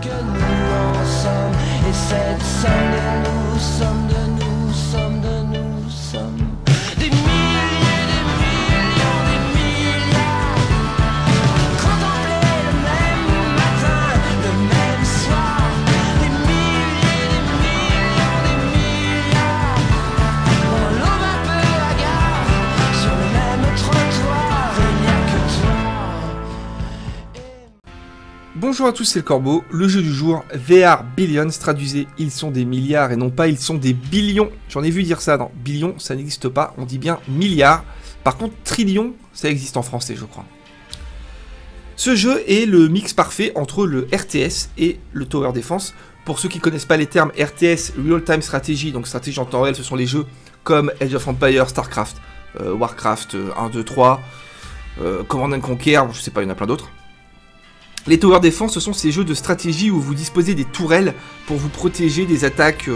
que nous en sommes. Et cette somme de nous sommes, de nous sommes, de nous sommes. Des milliers, des millions, des milliards. Contempler le même matin, le même soir. Des milliers, des millions, des milliards. Dans l'aube un peu hagard, sur le même trottoir, il n'y a que toi. Bonjour à tous, c'est le Corbeau. Le jeu du jour, VR Billions, traduisez, ils sont des milliards et non pas ils sont des billions. J'en ai vu dire ça, non, billions ça n'existe pas, on dit bien milliards. Par contre, trillions, ça existe en français je crois. Ce jeu est le mix parfait entre le RTS et le Tower Defense. Pour ceux qui ne connaissent pas les termes RTS, Real Time Strategy, donc stratégie en temps réel, ce sont les jeux comme Age of Empires, Starcraft, Warcraft 1, 2, 3, Command & Conquer, je sais pas, il y en a plein d'autres. Les Tower Defense, ce sont ces jeux de stratégie où vous disposez des tourelles pour vous protéger des attaques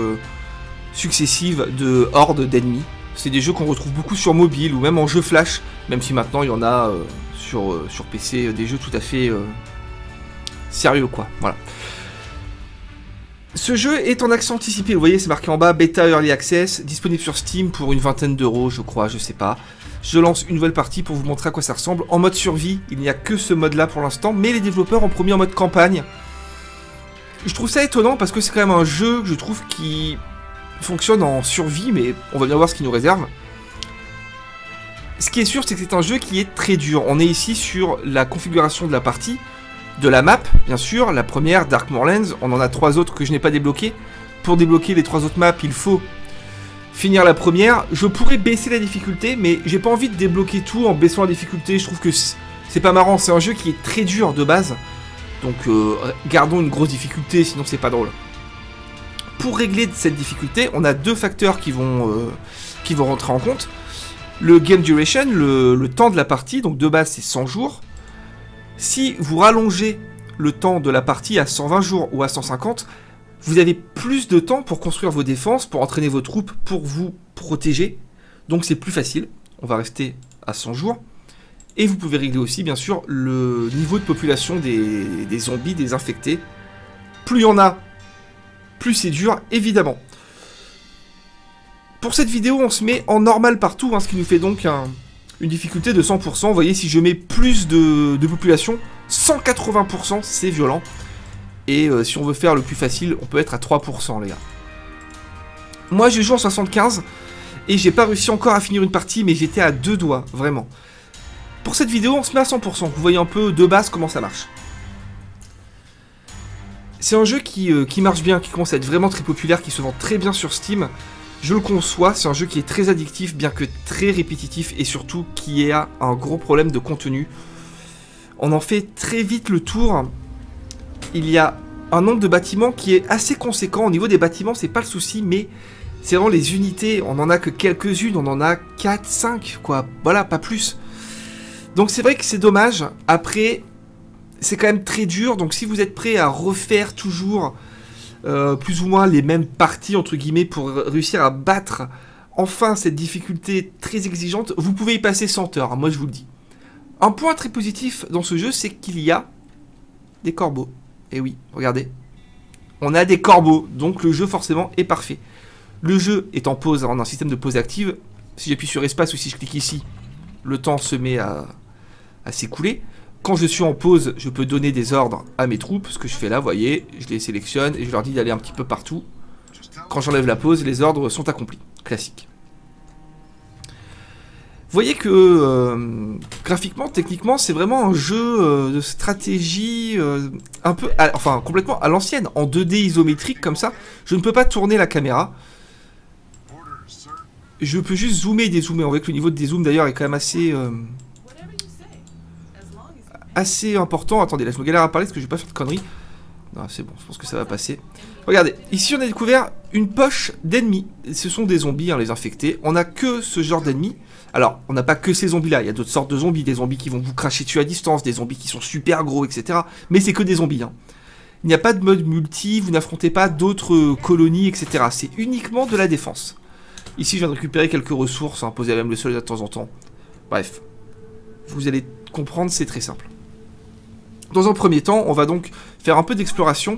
successives de hordes d'ennemis. C'est des jeux qu'on retrouve beaucoup sur mobile ou même en jeu flash, même si maintenant il y en a sur PC, des jeux tout à fait sérieux quoi, voilà. Ce jeu est en accès anticipé, vous voyez c'est marqué en bas, Beta Early Access, disponible sur Steam pour une vingtaine d'euros je crois, je sais pas. Je lance une nouvelle partie pour vous montrer à quoi ça ressemble. En mode survie, il n'y a que ce mode là pour l'instant, mais les développeurs ont promis en mode campagne. Je trouve ça étonnant parce que c'est quand même un jeu que je trouve qui fonctionne en survie, mais on va bien voir ce qu'il nous réserve. Ce qui est sûr, c'est que c'est un jeu qui est très dur. On est ici sur la configuration de la partie, de la map, bien sûr. La première, Dark Moorlands, on en a 3 autres que je n'ai pas débloquées. Pour débloquer les 3 autres maps, il faut finir la première. Je pourrais baisser la difficulté, mais j'ai pas envie de débloquer tout en baissant la difficulté. Je trouve que c'est pas marrant. C'est un jeu qui est très dur de base. Donc gardons une grosse difficulté, sinon c'est pas drôle. Pour régler cette difficulté, on a 2 facteurs qui vont rentrer en compte. Le game duration, le temps de la partie, donc de base c'est 100 jours. Si vous rallongez le temps de la partie à 120 jours ou à 150, vous avez plus de temps pour construire vos défenses, pour entraîner vos troupes, pour vous protéger. Donc c'est plus facile. On va rester à 100 jours. Et vous pouvez régler aussi, bien sûr, le niveau de population des zombies, des infectés. Plus il y en a, plus c'est dur, évidemment. Pour cette vidéo, on se met en normal partout, hein, ce qui nous fait donc une difficulté de 100%. Vous voyez, si je mets plus de population, 180%, c'est violent. Et si on veut faire le plus facile, on peut être à 3%, les gars. Moi, je joue en 75, et j'ai pas réussi encore à finir une partie, mais j'étais à 2 doigts, vraiment. Pour cette vidéo, on se met à 100%. Vous voyez un peu de base comment ça marche. C'est un jeu qui marche bien, qui commence à être vraiment très populaire, qui se vend très bien sur Steam. Je le conçois, c'est un jeu qui est très addictif, bien que très répétitif, et surtout qui a un gros problème de contenu. On en fait très vite le tour. Il y a un nombre de bâtiments qui est assez conséquent. Au niveau des bâtiments, c'est pas le souci, mais c'est vraiment les unités. On en a que quelques-unes, on en a 4, 5, quoi. Voilà, pas plus. Donc c'est vrai que c'est dommage. Après, c'est quand même très dur. Donc si vous êtes prêt à refaire toujours plus ou moins les mêmes parties, entre guillemets, pour réussir à battre enfin cette difficulté très exigeante, vous pouvez y passer 100 heures, moi je vous le dis. Un point très positif dans ce jeu, c'est qu'il y a des corbeaux. Et oui, regardez. On a des corbeaux, donc le jeu forcément est parfait. Le jeu est en pause, en un système de pause active. Si j'appuie sur espace ou si je clique ici, le temps se met à s'écouler. Quand je suis en pause, je peux donner des ordres à mes troupes. Ce que je fais là, vous voyez, je les sélectionne et je leur dis d'aller un petit peu partout. Quand j'enlève la pause, les ordres sont accomplis. Classique. Vous voyez que graphiquement, techniquement, c'est vraiment un jeu de stratégie un peu, enfin complètement à l'ancienne, en 2D isométrique comme ça. Je ne peux pas tourner la caméra. Je peux juste zoomer et dézoomer. On voit que le niveau de dézoom d'ailleurs est quand même assez important. Attendez, là je me galère à parler parce que je vais pas faire de conneries. Non, c'est bon, je pense que ça va passer. Regardez, ici on a découvert une poche d'ennemis. Ce sont des zombies, hein, les infectés. On n'a que ce genre d'ennemis. Alors, on n'a pas que ces zombies-là, il y a d'autres sortes de zombies, des zombies qui vont vous cracher dessus à distance, des zombies qui sont super gros, etc. Mais c'est que des zombies, hein. Il n'y a pas de mode multi, vous n'affrontez pas d'autres colonies, etc. C'est uniquement de la défense. Ici, je viens de récupérer quelques ressources, hein, poser même le sol de temps en temps. Bref, vous allez comprendre, c'est très simple. Dans un premier temps, on va donc faire un peu d'exploration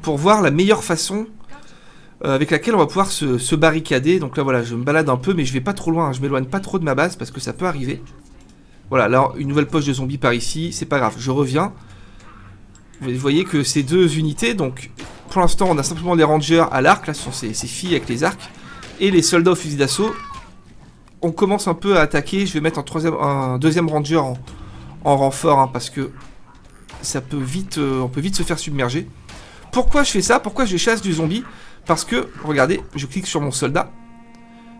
pour voir la meilleure façon avec laquelle on va pouvoir se barricader. Donc là voilà, je me balade un peu mais je vais pas trop loin, hein. Je m'éloigne pas trop de ma base parce que ça peut arriver. Voilà, là une nouvelle poche de zombies par ici, c'est pas grave, je reviens. Vous voyez que ces deux unités, donc pour l'instant on a simplement les rangers à l'arc, là ce sont ces filles avec les arcs, et les soldats au fusil d'assaut. On commence un peu à attaquer, je vais mettre un deuxième ranger en renfort, hein, parce que ça peut vite, on peut vite se faire submerger. Pourquoi je fais ça? Pourquoi je chasse du zombie? Parce que, regardez, je clique sur mon soldat,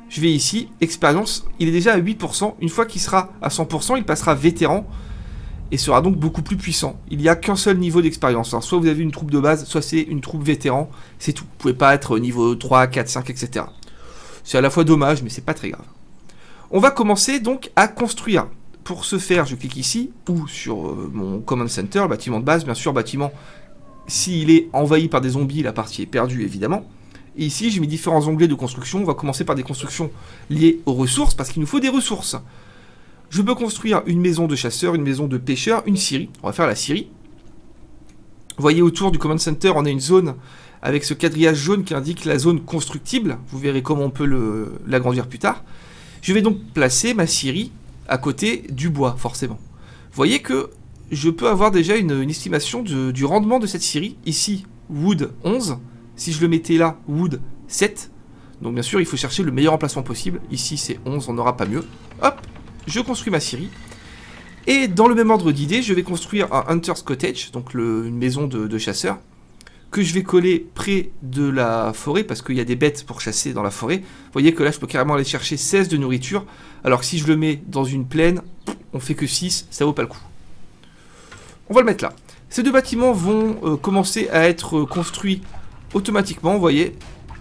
je vais ici, expérience, il est déjà à 8%, une fois qu'il sera à 100%, il passera vétéran, et sera donc beaucoup plus puissant. Il n'y a qu'un seul niveau d'expérience, hein. Soit vous avez une troupe de base, soit c'est une troupe vétéran, c'est tout. Vous pouvez pas être niveau 3, 4, 5, etc. C'est à la fois dommage, mais c'est pas très grave. On va commencer donc à construire. Pour ce faire, je clique ici, ou sur mon command center, bâtiment de base, bien sûr, bâtiment. S'il est envahi par des zombies, la partie est perdue, évidemment. Et ici, j'ai mis différents onglets de construction. On va commencer par des constructions liées aux ressources, parce qu'il nous faut des ressources. Je peux construire une maison de chasseur, une maison de pêcheur, une scierie. On va faire la scierie. Vous voyez, autour du command center, on a une zone avec ce quadrillage jaune qui indique la zone constructible. Vous verrez comment on peut l'agrandir plus tard. Je vais donc placer ma scierie à côté du bois, forcément. Vous voyez que je peux avoir déjà une estimation du rendement de cette scierie. Ici, wood 11. Si je le mettais là, wood 7. Donc bien sûr, il faut chercher le meilleur emplacement possible. Ici, c'est 11, on n'aura pas mieux. Hop, je construis ma scierie. Et dans le même ordre d'idée, je vais construire un Hunter's Cottage, donc une maison de chasseur, que je vais coller près de la forêt, parce qu'il y a des bêtes pour chasser dans la forêt. Vous voyez que là, je peux carrément aller chercher 16 de nourriture, alors que si je le mets dans une plaine, on fait que 6, ça vaut pas le coup. On va le mettre là. Ces deux bâtiments vont commencer à être construits automatiquement, vous voyez,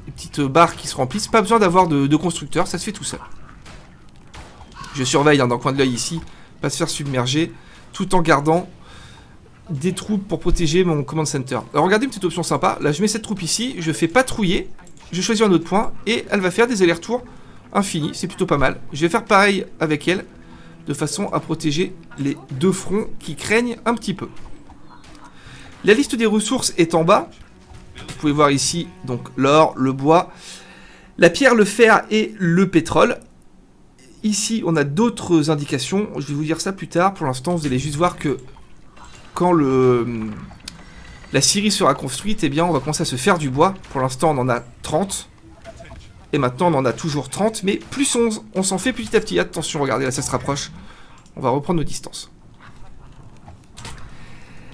les petites barres qui se remplissent, pas besoin d'avoir de constructeur, ça se fait tout seul. Je surveille dans le coin de l'œil ici, pas se faire submerger, tout en gardant des troupes pour protéger mon command center. Alors regardez une petite option sympa, là je mets cette troupe ici, je fais patrouiller, je choisis un autre point, et elle va faire des allers-retours infinis, c'est plutôt pas mal. Je vais faire pareil avec elle, de façon à protéger les deux fronts qui craignent un petit peu. La liste des ressources est en bas, vous pouvez voir ici, donc l'or, le bois, la pierre, le fer et le pétrole. Ici on a d'autres indications, je vais vous dire ça plus tard, pour l'instant vous allez juste voir que quand la scierie sera construite, eh bien, on va commencer à se faire du bois. Pour l'instant, on en a 30. Et maintenant, on en a toujours 30, mais plus 11. On s'en fait petit à petit. Attention, regardez, là, ça se rapproche. On va reprendre nos distances.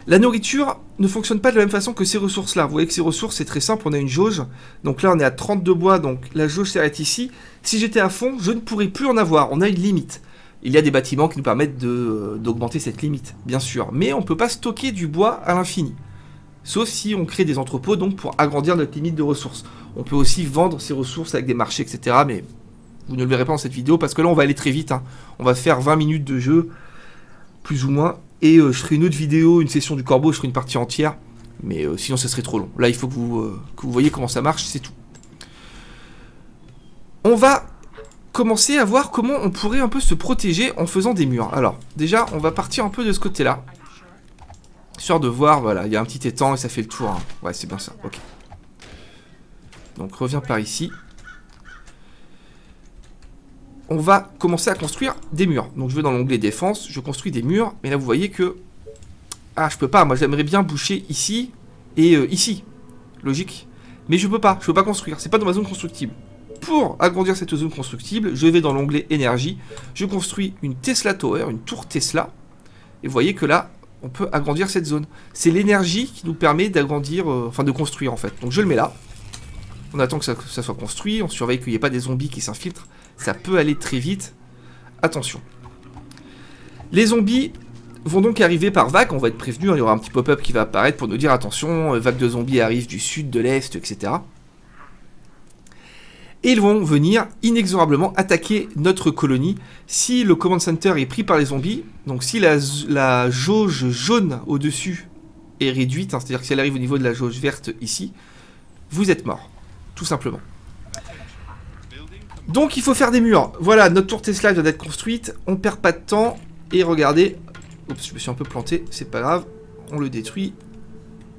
La nourriture ne fonctionne pas de la même façon que ces ressources-là. Vous voyez que ces ressources, c'est très simple. On a une jauge. Donc là, on est à 32 bois. Donc la jauge s'arrête ici. Si j'étais à fond, je ne pourrais plus en avoir. On a une limite. Il y a des bâtiments qui nous permettent d'augmenter cette limite, bien sûr. Mais on ne peut pas stocker du bois à l'infini. Sauf si on crée des entrepôts, donc pour agrandir notre limite de ressources. On peut aussi vendre ces ressources avec des marchés, etc. Mais vous ne le verrez pas dans cette vidéo, parce que là, on va aller très vite, hein. On va faire 20 minutes de jeu, plus ou moins. Et je ferai une autre vidéo, une session du corbeau, je ferai une partie entière. Mais sinon, ce serait trop long. Là, il faut que vous voyez comment ça marche, c'est tout. On va commencer à voir comment on pourrait un peu se protéger en faisant des murs. Alors, déjà, on va partir un peu de ce côté-là. Histoire de voir, voilà, il y a un petit étang et ça fait le tour, hein. Ouais, c'est bien ça, ok. Donc, reviens par ici. On va commencer à construire des murs. Donc, je vais dans l'onglet défense, je construis des murs. Mais là, vous voyez que... Ah, je peux pas, moi, j'aimerais bien boucher ici et ici. Logique. Mais je peux pas construire, c'est pas dans ma zone constructible. Pour agrandir cette zone constructible, je vais dans l'onglet énergie, je construis une Tesla Tower, une tour Tesla, et vous voyez que là, on peut agrandir cette zone. C'est l'énergie qui nous permet d'agrandir, enfin de construire en fait. Donc je le mets là, on attend que ça soit construit, on surveille qu'il n'y ait pas des zombies qui s'infiltrent, ça peut aller très vite, attention. Les zombies vont donc arriver par vagues, on va être prévenu, hein, il y aura un petit pop-up qui va apparaître pour nous dire attention, vague de zombies arrive du sud, de l'est, etc. Et ils vont venir inexorablement attaquer notre colonie si le command center est pris par les zombies. Donc si la jauge jaune au-dessus est réduite, hein, c'est-à-dire que si elle arrive au niveau de la jauge verte ici, vous êtes mort, tout simplement. Donc il faut faire des murs. Voilà, notre tour Tesla vient d'être construite, on perd pas de temps. Et regardez, oups, je me suis un peu planté, c'est pas grave. on le détruit.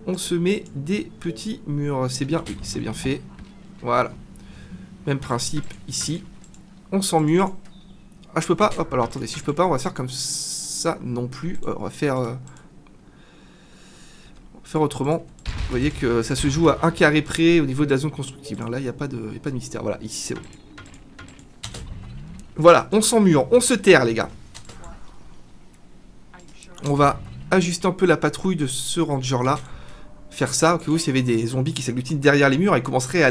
On se met des petits murs. C'est bien, oui, c'est bien fait. Voilà. Même principe ici. On s'emmure. Ah, je peux pas. Hop, alors attendez, si je peux pas, on va faire comme ça non plus. On va faire autrement. Vous voyez que ça se joue à 1 carré près au niveau de la zone constructible. Là, il n'y a pas de mystère. Voilà, ici c'est bon. Voilà, on s'emmure, on se terre, les gars. On va ajuster un peu la patrouille de ce ranger-là. Faire ça, au cas où s'il y avait des zombies qui s'agglutinent derrière les murs, ils commenceraient à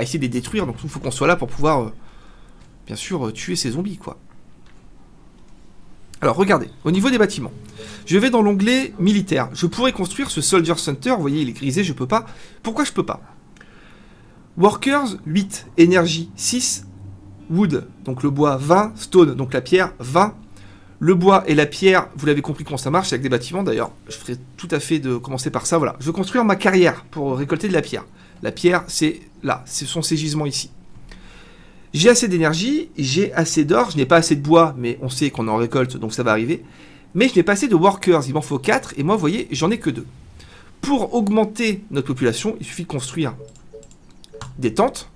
essayer de les détruire. Donc il faut qu'on soit là pour pouvoir, bien sûr, tuer ces zombies, quoi. Alors, regardez, au niveau des bâtiments. Je vais dans l'onglet militaire. Je pourrais construire ce Soldier Center. Vous voyez, il est grisé, je peux pas. Pourquoi je peux pas? Workers, 8. Énergie, 6. Wood, donc le bois, 20. Stone, donc la pierre, 20. Le bois et la pierre, vous l'avez compris comment ça marche, avec des bâtiments. D'ailleurs, je ferai tout à fait de commencer par ça. Voilà, je veux construire ma carrière pour récolter de la pierre. La pierre, c'est là, ce sont ces gisements ici. J'ai assez d'énergie, j'ai assez d'or, je n'ai pas assez de bois, mais on sait qu'on en récolte, donc ça va arriver. Mais je n'ai pas assez de workers, il m'en faut 4, et moi, vous voyez, j'en ai que 2. Pour augmenter notre population, il suffit de construire des tentes.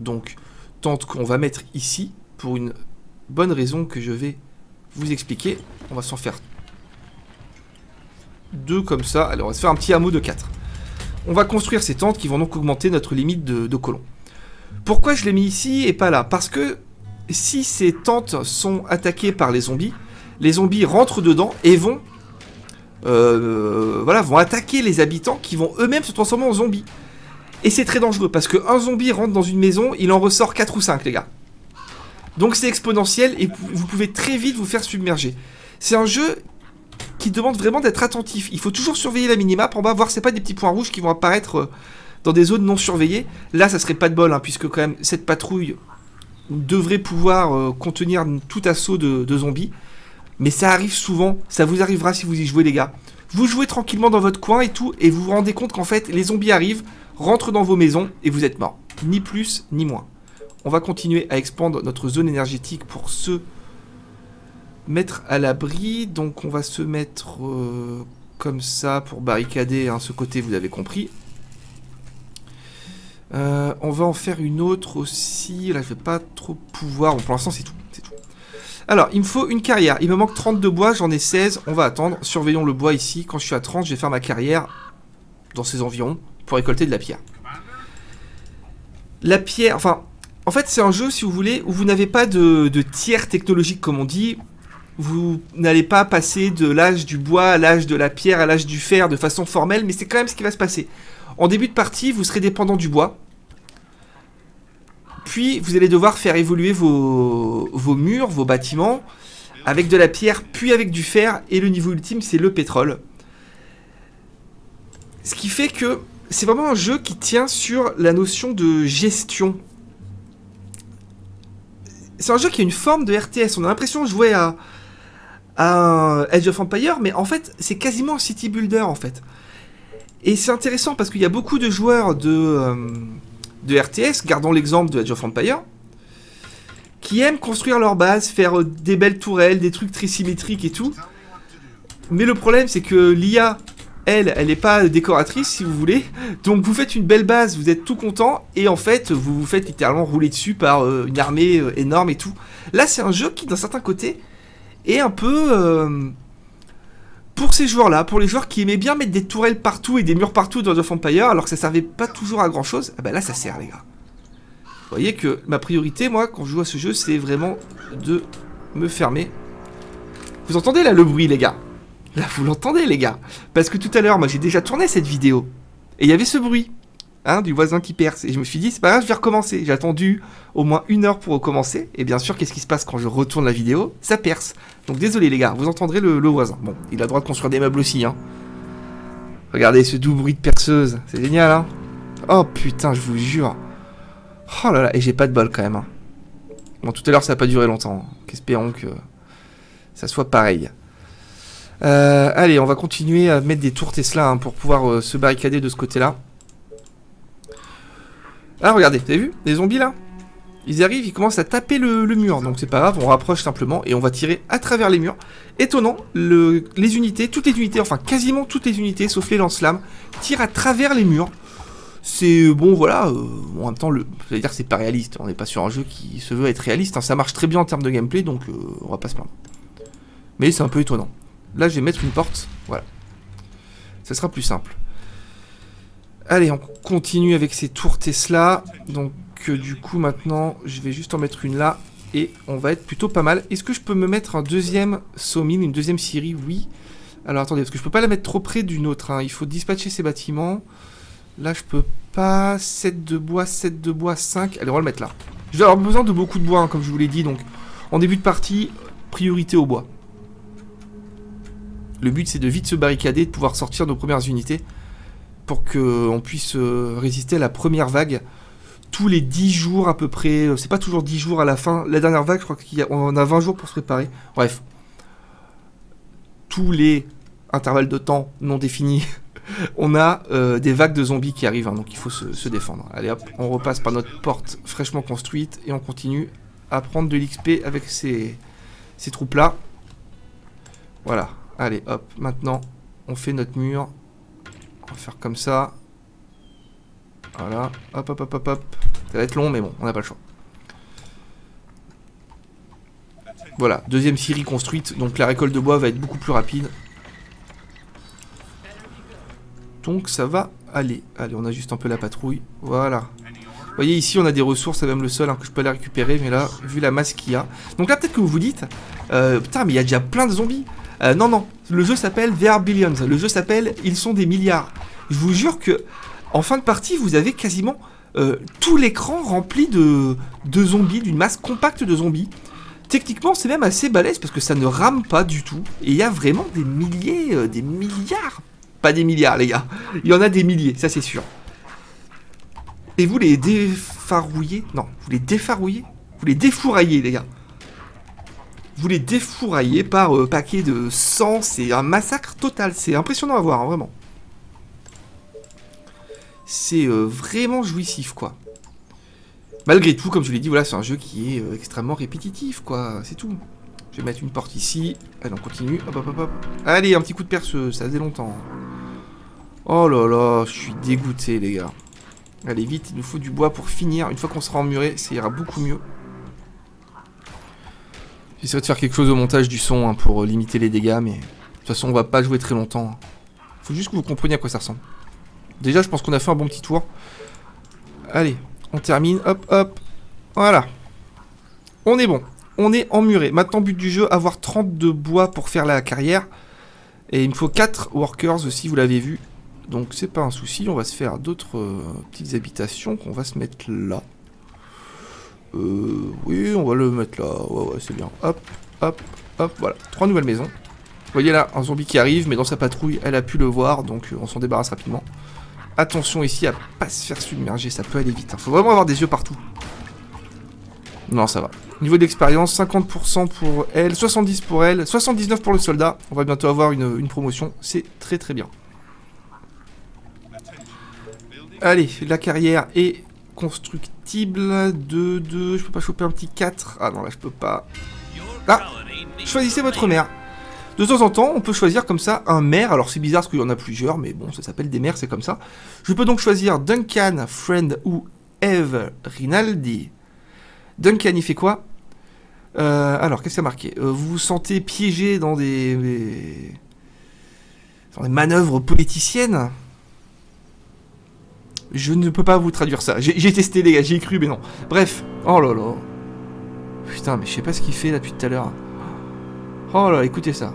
Donc, tentes qu'on va mettre ici, pour une bonne raison que je vais vous expliquer. On va s'en faire 2 comme ça. Alors, on va se faire un petit hameau de 4. On va construire ces tentes qui vont donc augmenter notre limite de colons. Pourquoi je l'ai mis ici et pas là? Parce que si ces tentes sont attaquées par les zombies rentrent dedans et vont attaquer les habitants qui vont eux-mêmes se transformer en zombies. Et c'est très dangereux parce qu'un zombie rentre dans une maison, il en ressort 4 ou 5, les gars. Donc c'est exponentiel et vous pouvez très vite vous faire submerger. C'est un jeu qui demande vraiment d'être attentif. Il faut toujours surveiller la minimap en bas, voir si c'est pas des petits points rouges qui vont apparaître dans des zones non surveillées. Là, ça serait pas de bol, hein, puisque quand même cette patrouille devrait pouvoir contenir tout assaut de zombies. Mais ça arrive souvent, ça vous arrivera si vous y jouez, les gars. Vous jouez tranquillement dans votre coin et tout, et vous vous rendez compte qu'en fait, les zombies arrivent, rentrent dans vos maisons, et vous êtes morts. Ni plus, ni moins. On va continuer à expandre notre zone énergétique pour se mettre à l'abri. Donc on va se mettre comme ça pour barricader ce côté, vous avez compris. On va en faire une autre aussi. Là, je vais pas trop pouvoir. Bon, pour l'instant, c'est tout. Alors, il me faut une carrière. Il me manque 32 bois, j'en ai 16. On va attendre. Surveillons le bois ici. Quand je suis à 30, je vais faire ma carrière dans ces environs pour récolter de la pierre. La pierre, enfin, en fait, c'est un jeu, si vous voulez, où vous n'avez pas de tiers technologique, comme on dit. Vous n'allez pas passer de l'âge du bois à l'âge de la pierre à l'âge du fer de façon formelle, mais c'est quand même ce qui va se passer. En début de partie, vous serez dépendant du bois. Puis, vous allez devoir faire évoluer vos murs, vos bâtiments, avec de la pierre, puis avec du fer. Et le niveau ultime, c'est le pétrole. Ce qui fait que c'est vraiment un jeu qui tient sur la notion de gestion. C'est un jeu qui a une forme de RTS. On a l'impression de jouer à un Age of Empires, mais en fait, c'est quasiment un city builder, en fait. Et c'est intéressant parce qu'il y a beaucoup de joueurs de RTS, gardons l'exemple de Age of Empires, qui aiment construire leur base, faire des belles tourelles, des trucs très symétriques et tout. Mais le problème, c'est que l'IA, elle n'est pas décoratrice, si vous voulez. Donc vous faites une belle base, vous êtes tout content, et en fait, vous vous faites littéralement rouler dessus par une armée énorme et tout. Là, c'est un jeu qui, d'un certain côté, est un peu... pour ces joueurs-là, pour les joueurs qui aimaient bien mettre des tourelles partout et des murs partout dans Age of Empires, alors que ça servait pas toujours à grand-chose, ah bah là, ça sert, les gars. Vous voyez que ma priorité, moi, quand je joue à ce jeu, c'est vraiment de me fermer. Vous entendez, là, le bruit, les gars? Là, vous l'entendez, les gars? Parce que tout à l'heure, moi, j'ai déjà tourné cette vidéo. Et il y avait ce bruit, hein, du voisin qui perce. Et je me suis dit, c'est pas grave, je vais recommencer. J'ai attendu au moins 1 heure pour recommencer. Et bien sûr, qu'est-ce qui se passe quand je retourne la vidéo? Ça perce. Donc désolé, les gars, vous entendrez le voisin. Bon, il a le droit de construire des meubles aussi, hein. Regardez ce doux bruit de perceuse. C'est génial, hein. Oh putain, je vous jure. Oh là là, et j'ai pas de bol quand même, hein. Bon, tout à l'heure, ça n'a pas duré longtemps. Espérons que ça soit pareil. Allez, on va continuer à mettre des tours Tesla, hein, pour pouvoir se barricader de ce côté-là. Ah, regardez, vous avez vu les zombies là? Ils arrivent, ils commencent à taper le mur, donc c'est pas grave, on rapproche simplement et on va tirer à travers les murs. Étonnant, les unités, toutes les unités, enfin quasiment toutes les unités, sauf les lance-flammes, tirent à travers les murs. C'est bon, voilà, en même temps, j'allais dire que c'est pas réaliste, on n'est pas sur un jeu qui se veut être réaliste, hein. Ça marche très bien en termes de gameplay, donc on va pas se plaindre. Mais c'est un peu étonnant. Là, je vais mettre une porte, voilà. Ça sera plus simple. Allez, on continue avec ces tours Tesla, donc du coup maintenant je vais juste en mettre une là et on va être plutôt pas mal. Est-ce que je peux me mettre un deuxième Somin, une deuxième scierie? Oui. Alors attendez, parce que je peux pas la mettre trop près d'une autre, hein. Il faut dispatcher ces bâtiments. Là je peux pas. 7 de bois, 5. Allez, on va le mettre là. Je vais avoir besoin de beaucoup de bois, hein, comme je vous l'ai dit, donc en début de partie, priorité au bois. Le but c'est de vite se barricader, de pouvoir sortir nos premières unités pour qu'on puisse résister à la première vague. Tous les 10 jours à peu près, c'est pas toujours 10 jours à la fin, la dernière vague je crois qu'on a 20 jours pour se préparer, bref. Tous les intervalles de temps non définis, on a des vagues de zombies qui arrivent, hein, donc il faut se défendre. Allez hop, on repasse par notre porte fraîchement construite et on continue à prendre de l'XP avec ces troupes là. Voilà, allez hop, maintenant on fait notre mur, on va faire comme ça. Voilà, hop, hop, hop, hop, hop. Ça va être long, mais bon, on n'a pas le choix. Voilà, deuxième scierie construite, donc la récolte de bois va être beaucoup plus rapide. Donc ça va aller. Allez, on ajuste un peu la patrouille. Voilà. Vous voyez, ici, on a des ressources, c'est même le seul, hein, que je peux aller récupérer, mais là, vu la masse qu'il y a... Donc là, peut-être que vous vous dites, putain, mais il y a déjà plein de zombies. Non, non, le jeu s'appelle There Are Billions. Le jeu s'appelle Ils sont des milliards. Je vous jure que... En fin de partie, vous avez quasiment tout l'écran rempli de zombies, d'une masse compacte de zombies. Techniquement, c'est même assez balèze parce que ça ne rame pas du tout. Et il y a vraiment des milliers, des milliards. Pas des milliards, les gars. Il y en a des milliers, ça c'est sûr. Et vous les défarouillez? Non, vous les défarouillez? Vous les défouraillez, les gars. Vous les défouraillez par paquet de sang. C'est un massacre total. C'est impressionnant à voir, hein, vraiment. C'est vraiment jouissif, quoi. Malgré tout, comme je vous l'ai dit, voilà, c'est un jeu qui est extrêmement répétitif, quoi. C'est tout. Je vais mettre une porte ici. Allez, on continue. Hop, hop, hop, hop. Allez, un petit coup de perceuse, ça faisait longtemps. Oh là là, je suis dégoûté, les gars. Allez, vite, il nous faut du bois pour finir. Une fois qu'on sera emmuré, ça ira beaucoup mieux. J'essaierai de faire quelque chose au montage du son, hein, pour limiter les dégâts, mais... De toute façon, on va pas jouer très longtemps. Faut juste que vous compreniez à quoi ça ressemble. Déjà, je pense qu'on a fait un bon petit tour. Allez, on termine. Hop, hop. Voilà. On est bon. On est emmuré. Maintenant, but du jeu, avoir 30 de bois pour faire la carrière. Et il me faut 4 workers aussi, vous l'avez vu. Donc, c'est pas un souci. On va se faire d'autres petites habitations qu'on va se mettre là. Oui, on va le mettre là. Ouais, ouais, c'est bien. Hop, hop, hop. Voilà. 3 nouvelles maisons. Vous voyez là, un zombie qui arrive, mais dans sa patrouille, elle a pu le voir. Donc, on s'en débarrasse rapidement. Attention ici à pas se faire submerger, ça peut aller vite. Faut vraiment avoir des yeux partout. Non, ça va. Niveau d'expérience, 50% pour elle, 70 pour elle, 79 pour le soldat. On va bientôt avoir une promotion, c'est très très bien. Allez, la carrière est constructible. 2, je peux pas choper un petit 4. Ah non, là je peux pas. Ah, choisissez votre maire. De temps en temps, on peut choisir comme ça un maire. Alors c'est bizarre parce qu'il y en a plusieurs, mais bon, ça s'appelle des maires, c'est comme ça. Je peux donc choisir Duncan, Friend ou Eve Rinaldi. Duncan, il fait quoi? Alors, qu'est-ce qu'il y a marqué? Vous vous sentez piégé dans des manœuvres politiciennes? Je ne peux pas vous traduire ça. J'ai testé, les gars, j'y ai cru, mais non. Bref. Oh là là. Putain, mais je sais pas ce qu'il fait là depuis tout à l'heure. Oh là, écoutez ça.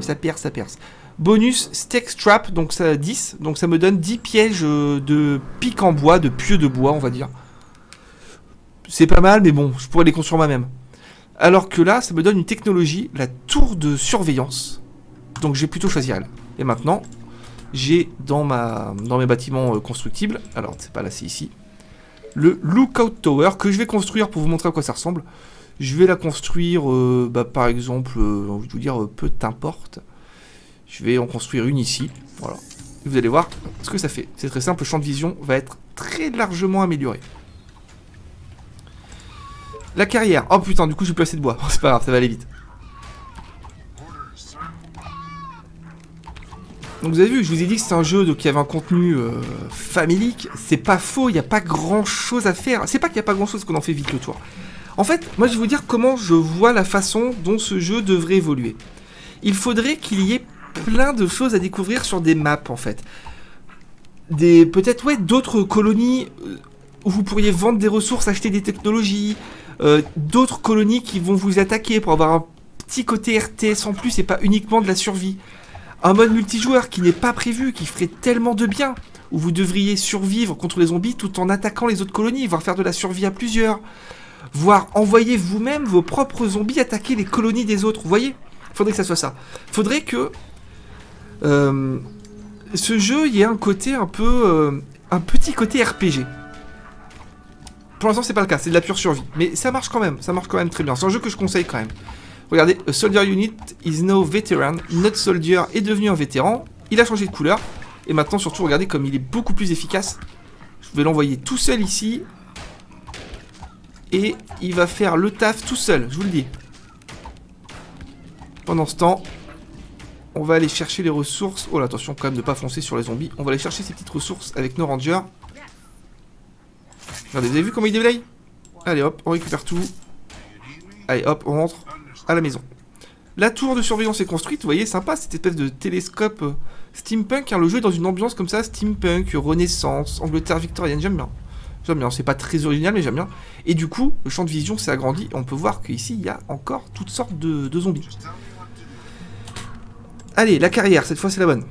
Ça perce, ça perce. Bonus Steak Trap, donc ça 10. Donc ça me donne 10 pièges de pics en bois, de pieux de bois, on va dire. C'est pas mal, mais bon, je pourrais les construire moi-même. Alors que là, ça me donne une technologie, la tour de surveillance. Donc je vais plutôt choisir elle. Et maintenant, j'ai dans mes bâtiments constructibles, alors c'est pas là, c'est ici, le Lookout Tower que je vais construire pour vous montrer à quoi ça ressemble. Je vais la construire, par exemple, je vais vous dire, peu t'importe. Je vais en construire une ici, voilà. Et vous allez voir ce que ça fait. C'est très simple, le champ de vision va être très largement amélioré. La carrière. Oh putain, du coup j'ai plus assez de bois. C'est pas grave, ça va aller vite. Donc vous avez vu, je vous ai dit que c'était un jeu qui avait un contenu famélique. C'est pas faux, il n'y a pas grand chose à faire. C'est pas qu'il n'y a pas grand chose qu'on en fait vite le tour. En fait, moi je vais vous dire comment je vois la façon dont ce jeu devrait évoluer. Il faudrait qu'il y ait plein de choses à découvrir sur des maps en fait. Peut-être ouais, d'autres colonies où vous pourriez vendre des ressources, acheter des technologies. D'autres colonies qui vont vous attaquer pour avoir un petit côté RTS en plus et pas uniquement de la survie. Un mode multijoueur qui n'est pas prévu, qui ferait tellement de bien, où vous devriez survivre contre les zombies tout en attaquant les autres colonies, voire faire de la survie à plusieurs, voire envoyer vous-même vos propres zombies attaquer les colonies des autres. Vous voyez ? Faudrait que ça soit ça. Faudrait que ce jeu y ait un côté un peu... un petit côté RPG. Pour l'instant c'est pas le cas, c'est de la pure survie. Mais ça marche quand même très bien. C'est un jeu que je conseille quand même. Regardez, a soldier unit is now veteran. Notre soldier est devenu un vétéran. Il a changé de couleur. Et maintenant, surtout, regardez comme il est beaucoup plus efficace. Je vais l'envoyer tout seul ici. Et il va faire le taf tout seul, je vous le dis. Pendant ce temps, on va aller chercher les ressources. Oh là, attention quand même de ne pas foncer sur les zombies. On va aller chercher ces petites ressources avec nos rangers. Regardez, vous avez vu comment il déblaye? Allez hop, on récupère tout. Allez hop, on rentre à la maison. La tour de surveillance est construite, vous voyez, sympa, cette espèce de télescope steampunk, hein, le jeu est dans une ambiance comme ça, steampunk, renaissance, Angleterre victorienne, j'aime bien. J'aime bien, c'est pas très original, mais j'aime bien. Et du coup, le champ de vision s'est agrandi, et on peut voir qu'ici, il y a encore toutes sortes de zombies. Allez, la carrière, cette fois c'est la bonne.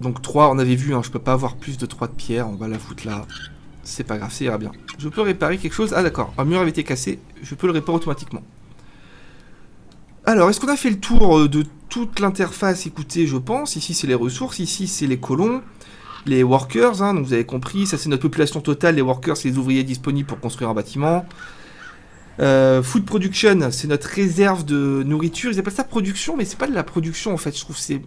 Donc 3, on avait vu, hein, je peux pas avoir plus de 3 de pierre, on va la foutre là. C'est pas grave, ça ira bien. Je peux réparer quelque chose. Ah d'accord, un mur avait été cassé, je peux le réparer automatiquement. Alors, est-ce qu'on a fait le tour de toute l'interface? Écoutez, je pense. Ici, c'est les ressources, ici, c'est les colons, les workers, hein, donc vous avez compris. Ça, c'est notre population totale. Les workers, c'est les ouvriers disponibles pour construire un bâtiment. Food production, c'est notre réserve de nourriture. Ils appellent ça production, mais c'est pas de la production, en fait. Je trouve que c'est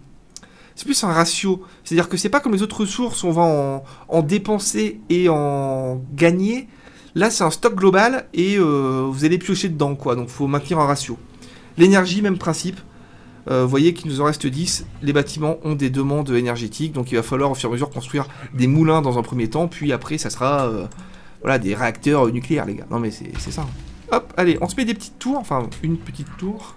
plus un ratio. C'est-à-dire que c'est pas comme les autres ressources, on va en dépenser et en gagner. Là, c'est un stock global et vous allez piocher dedans, quoi. Donc, il faut maintenir un ratio. L'énergie, même principe. Vous voyez qu'il nous en reste 10. Les bâtiments ont des demandes énergétiques, donc il va falloir au fur et à mesure construire des moulins dans un premier temps, puis après, ça sera voilà, des réacteurs nucléaires, les gars. Non, mais c'est ça. Hop, allez, on se met des petites tours, enfin, une petite tour.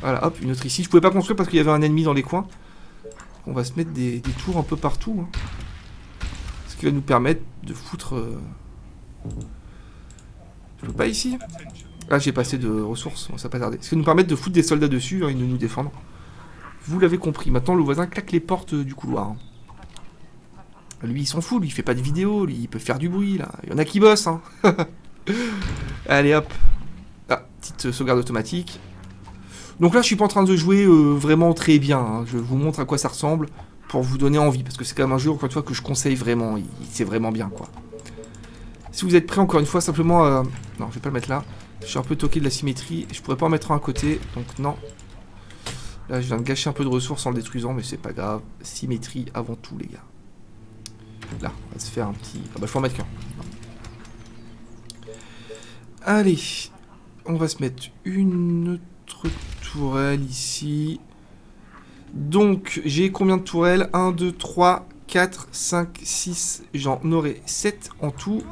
Voilà, hop, une autre ici. Je pouvais pas construire parce qu'il y avait un ennemi dans les coins. On va se mettre des tours un peu partout. Hein. Ce qui va nous permettre de foutre... Je peux pas ici? Ah, j'ai pas assez de ressources, ça va pas tarder. Ce qui va nous permettre de foutre des soldats dessus hein, et de nous défendre. Vous l'avez compris. Maintenant, le voisin claque les portes du couloir. Hein. Lui, il s'en fout, lui, il fait pas de vidéo, lui, il peut faire du bruit, là. Il y en a qui bossent, hein. Allez, hop. Ah, petite sauvegarde automatique. Donc là, je suis pas en train de jouer vraiment très bien. Hein. Je vous montre à quoi ça ressemble pour vous donner envie. Parce que c'est quand même un jeu, encore une fois, que je conseille vraiment. C'est vraiment bien, quoi. Si vous êtes prêts, encore une fois, simplement... Non, je vais pas le mettre là. Je suis un peu toqué de la symétrie. Je pourrais pas en mettre un à côté, donc non. Là, je viens de gâcher un peu de ressources en le détruisant, mais c'est pas grave. Symétrie avant tout, les gars. Là, on va se faire un petit... Ah bah, je peux en mettre qu'un. Allez. On va se mettre une autre tourelle ici. Donc, j'ai combien de tourelles? 1, 2, 3, 4, 5, 6. J'en aurai 7 en tout.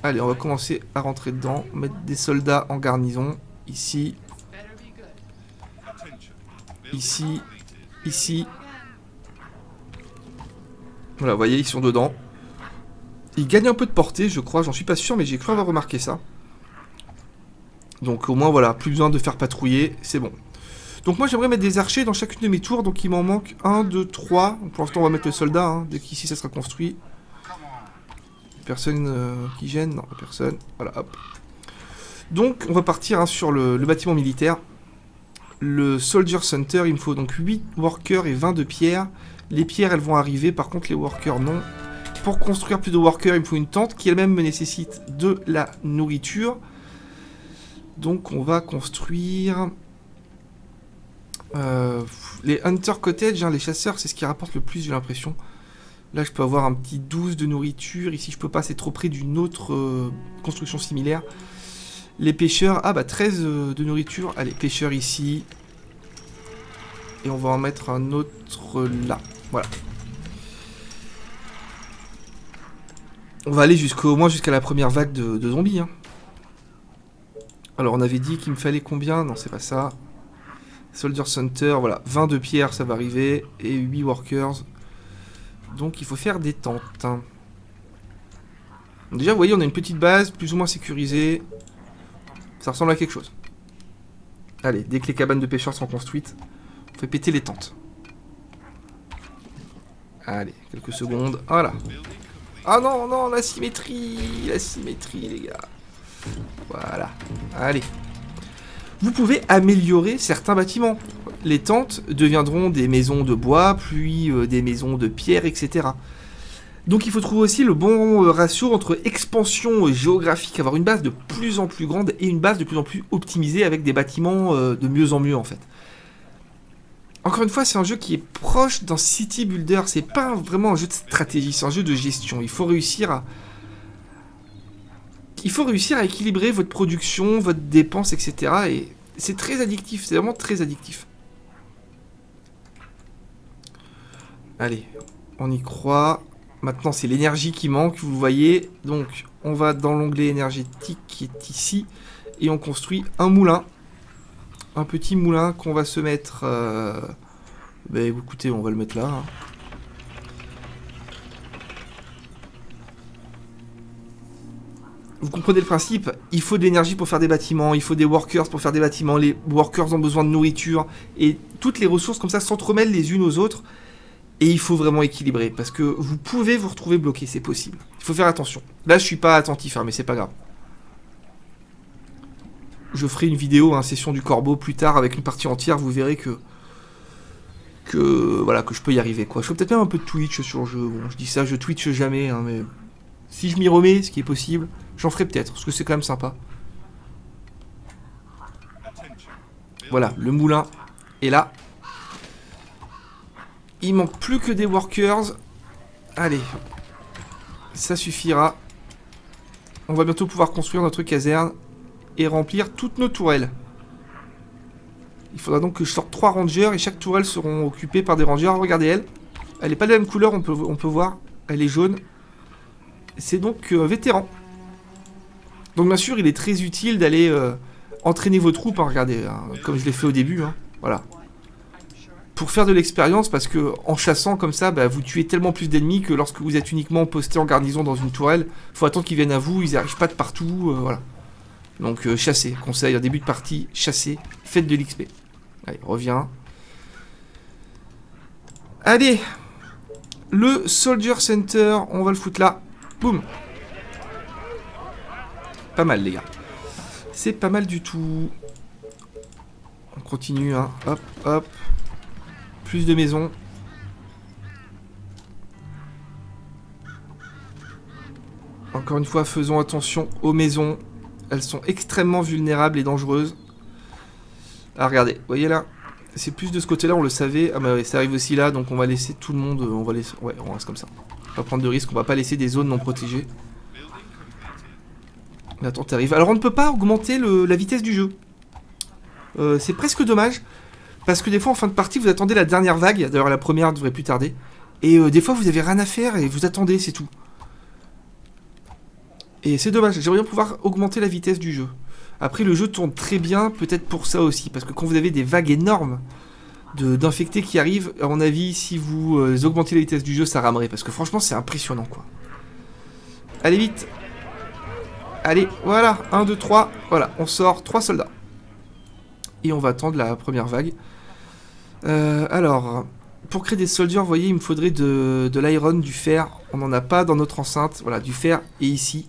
Allez, on va commencer à rentrer dedans. Mettre des soldats en garnison. Ici. Ici. Ici. Voilà, vous voyez, ils sont dedans. Ils gagnent un peu de portée, je crois. J'en suis pas sûr, mais j'ai cru avoir remarqué ça. Donc au moins, voilà, plus besoin de faire patrouiller. C'est bon. Donc moi, j'aimerais mettre des archers dans chacune de mes tours. Donc il m'en manque 1, 2, 3. Pour l'instant, on va mettre le soldat. Hein, dès qu'ici, ça sera construit. Personne qui gêne? Non, personne. Voilà, hop. Donc, on va partir hein, sur le bâtiment militaire. Le Soldier Center, il me faut donc 8 workers et 20 de pierres. Les pierres, elles vont arriver. Par contre, les workers, non. Pour construire plus de workers, il me faut une tente qui elle-même me nécessite de la nourriture. Donc, on va construire... les Hunter Cottage, hein, les chasseurs, c'est ce qui rapporte le plus, j'ai l'impression. Là, je peux avoir un petit 12 de nourriture. Ici, je peux pas, c'est trop près d'une autre construction similaire. Les pêcheurs, ah bah 13 de nourriture. Allez, pêcheurs ici. Et on va en mettre un autre là. Voilà. On va aller au moins jusqu'à la première vague de zombies. Hein. Alors, on avait dit qu'il me fallait combien? Non, c'est pas ça. Soldier Center, voilà. 20 de pierre, ça va arriver. Et 8 workers. Donc, il faut faire des tentes. Hein. Déjà, vous voyez, on a une petite base, plus ou moins sécurisée. Ça ressemble à quelque chose. Allez, dès que les cabanes de pêcheurs sont construites, on fait péter les tentes. Allez, quelques secondes. Voilà. Ah non, non, la symétrie, les gars. Voilà. Allez. Vous pouvez améliorer certains bâtiments. Les tentes deviendront des maisons de bois, puis des maisons de pierre, etc. Donc il faut trouver aussi le bon ratio entre expansion géographique, avoir une base de plus en plus grande et une base de plus en plus optimisée avec des bâtiments de mieux en mieux en fait. Encore une fois, c'est un jeu qui est proche d'un city builder, c'est pas vraiment un jeu de stratégie, c'est un jeu de gestion. Il faut réussir à équilibrer votre production, votre dépense, etc. Et c'est très addictif, c'est vraiment très addictif. Allez, on y croit. Maintenant, c'est l'énergie qui manque, vous voyez. Donc, on va dans l'onglet énergétique qui est ici. Et on construit un moulin. Un petit moulin qu'on va se mettre... Bah, écoutez, on va le mettre là. Hein. Vous comprenez le principe? Il faut de l'énergie pour faire des bâtiments, il faut des workers pour faire des bâtiments, les workers ont besoin de nourriture, et toutes les ressources comme ça s'entremêlent les unes aux autres, et il faut vraiment équilibrer, parce que vous pouvez vous retrouver bloqué, c'est possible. Il faut faire attention. Là, je suis pas attentif, hein, mais c'est pas grave. Je ferai une vidéo, hein, session du corbeau, plus tard, avec une partie entière, vous verrez que voilà, que je peux y arriver, quoi. Je ferai peut-être même un peu de Twitch sur le jeu, bon, je dis ça, je Twitch jamais, hein, mais... Si je m'y remets, ce qui est possible, j'en ferai peut-être, parce que c'est quand même sympa. Voilà, le moulin est là. Il manque plus que des workers. Allez, ça suffira. On va bientôt pouvoir construire notre caserne et remplir toutes nos tourelles. Il faudra donc que je sorte 3 rangers et chaque tourelle seront occupées par des rangers. Regardez elle. Elle n'est pas de la même couleur, on peut voir. Elle est jaune. C'est donc vétéran. Donc bien sûr, il est très utile d'aller entraîner vos troupes, hein, regardez, hein, comme je l'ai fait au début, hein, voilà. Pour faire de l'expérience, parce que en chassant comme ça, bah, vous tuez tellement plus d'ennemis que lorsque vous êtes uniquement posté en garnison dans une tourelle, faut attendre qu'ils viennent à vous, ils n'arrivent pas de partout, voilà. Donc chassez, conseil en début de partie, chassez, faites de l'XP. Allez, reviens. Allez, le Soldier Center, on va le foutre là. Boum. Pas mal les gars. C'est pas mal du tout. On continue hein. Hop, hop. Plus de maisons. Encore une fois, faisons attention aux maisons. Elles sont extrêmement vulnérables et dangereuses. Ah regardez, vous voyez là. C'est plus de ce côté-là, on le savait. Ah bah ouais, ça arrive aussi là, donc on va laisser tout le monde. On va laisser. Ouais, on reste comme ça. On va prendre de risques, on va pas laisser des zones non protégées. La tente arrive. Alors on ne peut pas augmenter la vitesse du jeu. C'est presque dommage. Parce que des fois en fin de partie vous attendez la dernière vague. D'ailleurs la première devrait plus tarder. Et des fois vous avez rien à faire et vous attendez, c'est tout. Et c'est dommage, j'aimerais bien pouvoir augmenter la vitesse du jeu. Après le jeu tourne très bien, peut-être pour ça aussi. Parce que quand vous avez des vagues énormes d'infectés qui arrivent, à mon avis, si vous augmentez la vitesse du jeu, ça ramerait. Parce que franchement, c'est impressionnant, quoi. Allez, vite. Allez, voilà. 1, 2, 3. Voilà, on sort 3 soldats. Et on va attendre la première vague. Alors, pour créer des soldiers, vous voyez, il me faudrait de l'iron, du fer. On n'en a pas dans notre enceinte. Voilà, du fer et ici.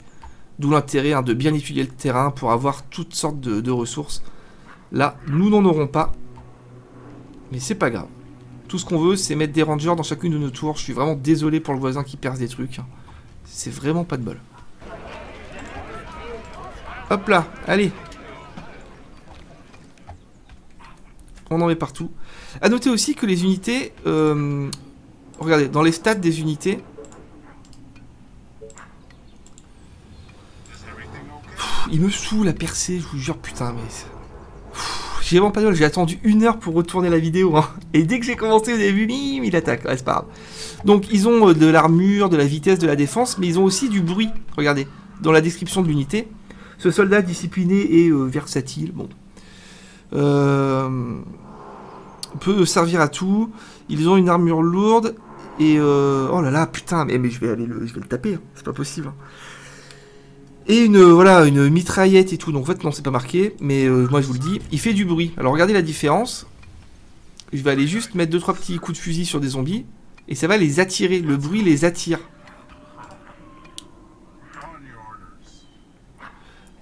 D'où l'intérêt hein, de bien étudier le terrain pour avoir toutes sortes de ressources. Là, nous n'en aurons pas. Mais c'est pas grave. Tout ce qu'on veut, c'est mettre des rangers dans chacune de nos tours. Je suis vraiment désolé pour le voisin qui perce des trucs. C'est vraiment pas de bol. Hop là, allez. On en met partout. A noter aussi que les unités... regardez, dans les stats des unités, il me saoule à percer, je vous jure, putain, mais... J'ai vraiment pas de mal, j'ai attendu 1 heure pour retourner la vidéo, hein. Et dès que j'ai commencé, vous avez vu, il attaque, ouais, c'est pas grave. Donc, ils ont de l'armure, de la vitesse, de la défense, mais ils ont aussi du bruit, regardez, dans la description de l'unité. Ce soldat discipliné et versatile, bon. Peut servir à tout. Ils ont une armure lourde, et oh là là, putain, mais je vais le taper, hein. C'est pas possible. Et voilà, une mitraillette et tout. Donc en fait, non, c'est pas marqué. Mais moi, je vous le dis, il fait du bruit. Alors regardez la différence. Je vais aller juste mettre 2-3 petits coups de fusil sur des zombies. Et ça va les attirer. Le bruit les attire.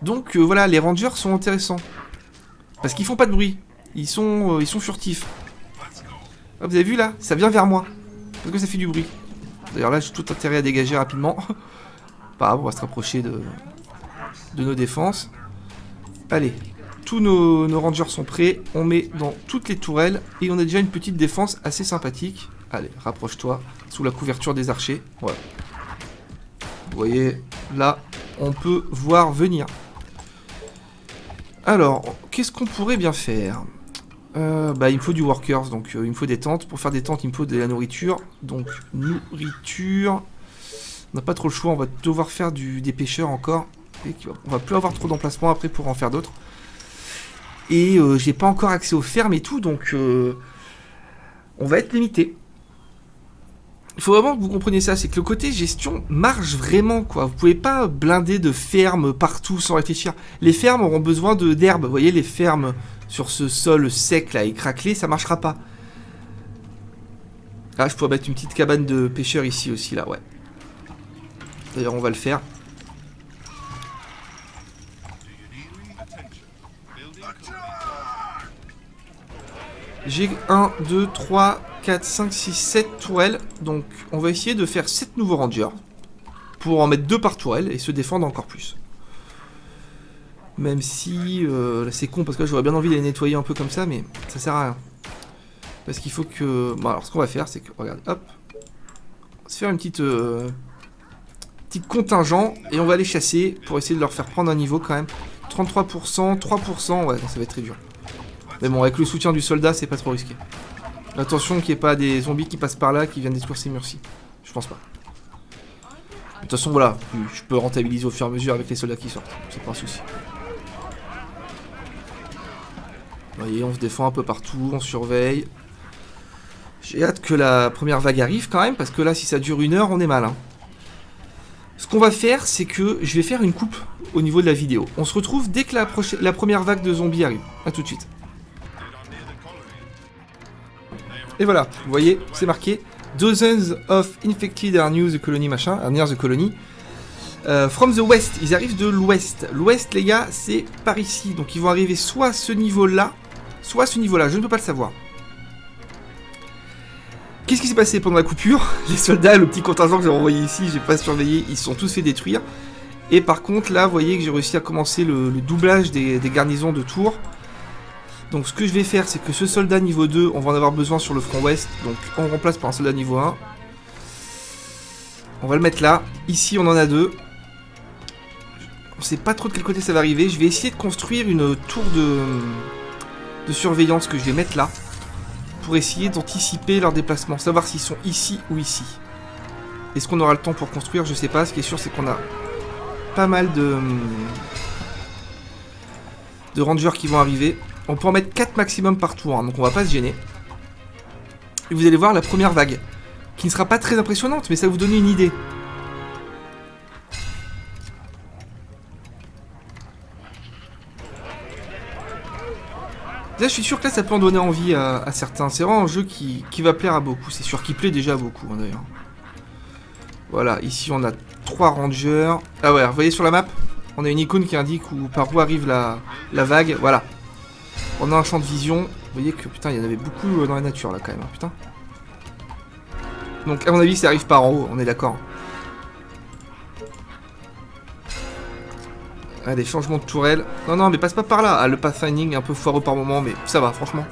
Donc voilà, les rangers sont intéressants. Parce qu'ils font pas de bruit. Ils sont furtifs. Ah, vous avez vu là? Ça vient vers moi. Parce que ça fait du bruit. D'ailleurs là, j'ai tout intérêt à dégager rapidement. Pas grave, on va se rapprocher de nos défenses. Allez, tous nos rangers sont prêts. On met dans toutes les tourelles. Et on a déjà une petite défense assez sympathique. Allez, rapproche-toi. Sous la couverture des archers. Voilà. Vous voyez, là, on peut voir venir. Alors, qu'est-ce qu'on pourrait bien faire? Il me faut du workers, donc il me faut des tentes. Pour faire des tentes, il me faut de la nourriture. Donc, nourriture... On n'a pas trop le choix, on va devoir faire des pêcheurs encore. Et on va plus avoir trop d'emplacements après pour en faire d'autres. Et j'ai pas encore accès aux fermes et tout, donc on va être limité. Il faut vraiment que vous compreniez ça, c'est que le côté gestion marche vraiment, quoi. Vous pouvez pas blinder de fermes partout sans réfléchir. Les fermes auront besoin d'herbe. Vous voyez, les fermes sur ce sol sec là et craquelé, ça marchera pas. Ah, je pourrais mettre une petite cabane de pêcheurs ici aussi, là, ouais. D'ailleurs, on va le faire. J'ai 1, 2, 3, 4, 5, 6, 7 tourelles. Donc, on va essayer de faire 7 nouveaux rangers. Pour en mettre 2 par tourelle et se défendre encore plus. Même si... là, c'est con parce que j'aurais bien envie d'aller nettoyer un peu comme ça, mais ça sert à rien. Parce qu'il faut que... Bon, alors, ce qu'on va faire, c'est que... Regarde, hop. On va se faire une petite... petit contingent et on va les chasser pour essayer de leur faire prendre un niveau quand même. 33%, 3%, ouais, ça va être très dur. Mais bon, avec le soutien du soldat, c'est pas trop risqué. Attention qu'il n'y ait pas des zombies qui passent par là, qui viennent détruire ces murs-ci. Je pense pas. De toute façon, voilà, je peux rentabiliser au fur et à mesure avec les soldats qui sortent. C'est pas un souci. Vous voyez, on se défend un peu partout, on surveille. J'ai hâte que la première vague arrive quand même, parce que là, si ça dure 1 heure, on est mal, hein. Ce qu'on va faire, c'est que je vais faire une coupe au niveau de la vidéo. On se retrouve dès que la première vague de zombies arrive. A tout de suite. Et voilà, vous voyez, c'est marqué Dozens of infected are near the colony, machin, are near the colony. From the west, ils arrivent de l'ouest. L'ouest, les gars, c'est par ici. Donc ils vont arriver soit à ce niveau-là, soit à ce niveau-là. Je ne peux pas le savoir. Qu'est-ce qui s'est passé pendant la coupure? Les soldats, le petit contingent que j'ai envoyé ici, j'ai pas surveillé, ils se sont tous fait détruire. Et par contre, là, vous voyez que j'ai réussi à commencer le doublage des garnisons de Tours. Donc ce que je vais faire, c'est que ce soldat niveau 2, on va en avoir besoin sur le front ouest. Donc on remplace par un soldat niveau 1. On va le mettre là. Ici, on en a 2. On sait pas trop de quel côté ça va arriver. Je vais essayer de construire une tour de surveillance que je vais mettre là. Pour essayer d'anticiper leur déplacement, savoir s'ils sont ici ou ici. Est-ce qu'on aura le temps pour construire? Je sais pas, ce qui est sûr c'est qu'on a pas mal de rangers qui vont arriver. On peut en mettre 4 maximum par tour, hein, donc on va pas se gêner. Et vous allez voir la première vague, qui ne sera pas très impressionnante, mais ça va vous donner une idée. Là, je suis sûr que là, ça peut en donner envie à certains. C'est vraiment un jeu qui va plaire à beaucoup. C'est sûr qu'il plaît déjà à beaucoup, hein, d'ailleurs. Voilà, ici, on a 3 rangers. Ah ouais, vous voyez sur la map, on a une icône qui indique par où arrive la vague. Voilà. On a un champ de vision. Vous voyez que, putain, il y en avait beaucoup dans la nature, là, quand même. Hein, putain. Donc, à mon avis, ça arrive par en haut, on est d'accord. Ah, des changements de tourelle. Non, non, mais passe pas par là. Ah, le pathfinding est un peu foireux par moment, mais ça va, franchement.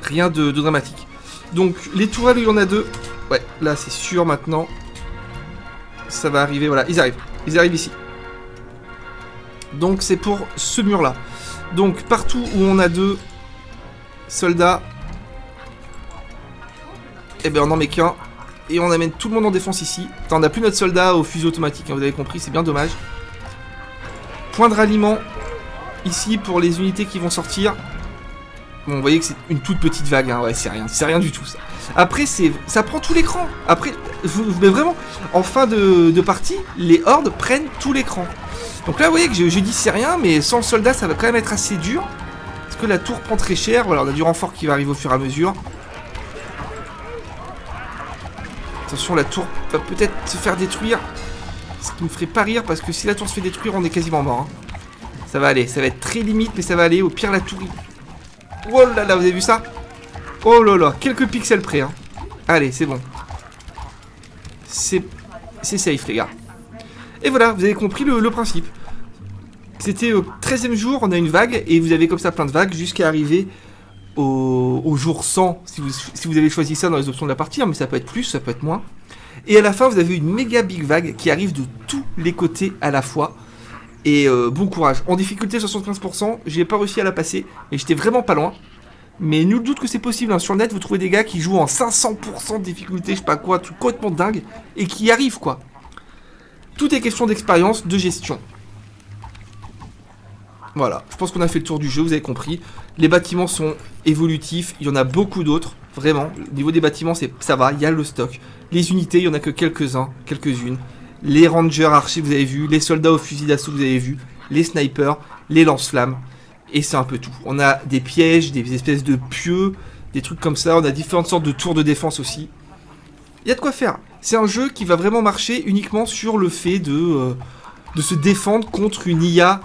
Rien de dramatique. Donc, les tourelles, il y en a 2. Ouais, là, c'est sûr, maintenant. Ça va arriver, voilà, ils arrivent. Ils arrivent ici. Donc c'est pour ce mur-là. Donc partout où on a 2 soldats, eh ben on en met qu'un. Et on amène tout le monde en défense ici. Attends, on n'a plus notre soldat au fusil automatique, hein, vous avez compris, c'est bien dommage. Point de ralliement ici pour les unités qui vont sortir. Bon, vous voyez que c'est une toute petite vague, hein. Ouais, c'est rien du tout ça. Après, ça prend tout l'écran. Après, mais vraiment, en fin de partie, les hordes prennent tout l'écran. Donc là, vous voyez que je dis c'est rien, mais sans le soldat, ça va quand même être assez dur. Parce que la tour prend très cher. Voilà, on a du renfort qui va arriver au fur et à mesure. Attention, la tour va peut-être se faire détruire. Ce qui me ferait pas rire, parce que si la tour se fait détruire, on est quasiment mort. Hein. Ça va aller, ça va être très limite, mais ça va aller. Au pire, la tour... Oh là là, vous avez vu ça? Oh là là, quelques pixels près. Hein. Allez, c'est bon. C'est safe, les gars. Et voilà, vous avez compris le principe. C'était au 13e jour, on a une vague, et vous avez comme ça plein de vagues, jusqu'à arriver au jour 100, si vous avez choisi ça dans les options de la partie, hein, mais ça peut être plus, ça peut être moins. Et à la fin, vous avez une méga big vague qui arrive de tous les côtés à la fois. Et bon courage. En difficulté 75%, j'ai pas réussi à la passer, et j'étais vraiment pas loin. Mais nul doute que c'est possible, hein. Sur le net, vous trouvez des gars qui jouent en 500% de difficulté, je sais pas quoi, tout complètement dingue, et qui y arrivent, quoi. Tout est question d'expérience, de gestion. Voilà, je pense qu'on a fait le tour du jeu, vous avez compris. Les bâtiments sont évolutifs, il y en a beaucoup d'autres, vraiment. Au niveau des bâtiments, ça va, il y a le stock. Les unités, il y en a que quelques-unes. Les rangers archers, vous avez vu. Les soldats au fusil d'assaut, vous avez vu. Les snipers, les lance-flammes. Et c'est un peu tout. On a des pièges, des espèces de pieux, des trucs comme ça. On a différentes sortes de tours de défense aussi. Il y a de quoi faire. C'est un jeu qui va vraiment marcher uniquement sur le fait de se défendre contre une IA.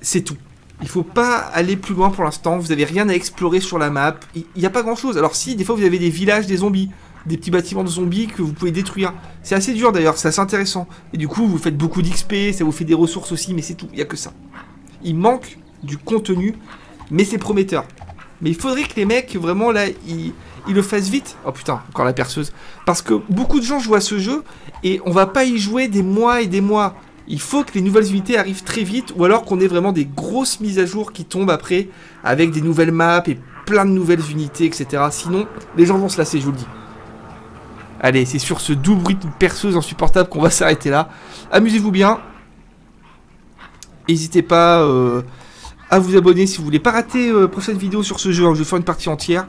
C'est tout. Il faut pas aller plus loin pour l'instant. Vous avez rien à explorer sur la map. Il n'y a pas grand chose. Alors si, des fois vous avez des villages, des zombies. Des petits bâtiments de zombies que vous pouvez détruire. C'est assez dur d'ailleurs, c'est assez intéressant. Et du coup, vous faites beaucoup d'XP, ça vous fait des ressources aussi, mais c'est tout. Il n'y a que ça. Il manque du contenu, mais c'est prometteur. Mais il faudrait que les mecs, vraiment là, ils le fassent vite. Oh putain, encore la perceuse. Parce que beaucoup de gens jouent à ce jeu, et on va pas y jouer des mois et des mois. Il faut que les nouvelles unités arrivent très vite, ou alors qu'on ait vraiment des grosses mises à jour qui tombent après, avec des nouvelles maps et plein de nouvelles unités, etc. Sinon, les gens vont se lasser, je vous le dis. Allez, c'est sur ce doux bruit de perceuse insupportable qu'on va s'arrêter là. Amusez-vous bien. N'hésitez pas à vous abonner si vous voulez pas rater prochaine vidéo sur ce jeu. Hein. Je vais faire une partie entière.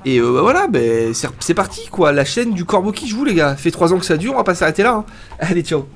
Et voilà, c'est parti quoi. La chaîne du corbeau qui joue, les gars. Ça fait 3 ans que ça dure, on va pas s'arrêter là. Hein. Allez, ciao.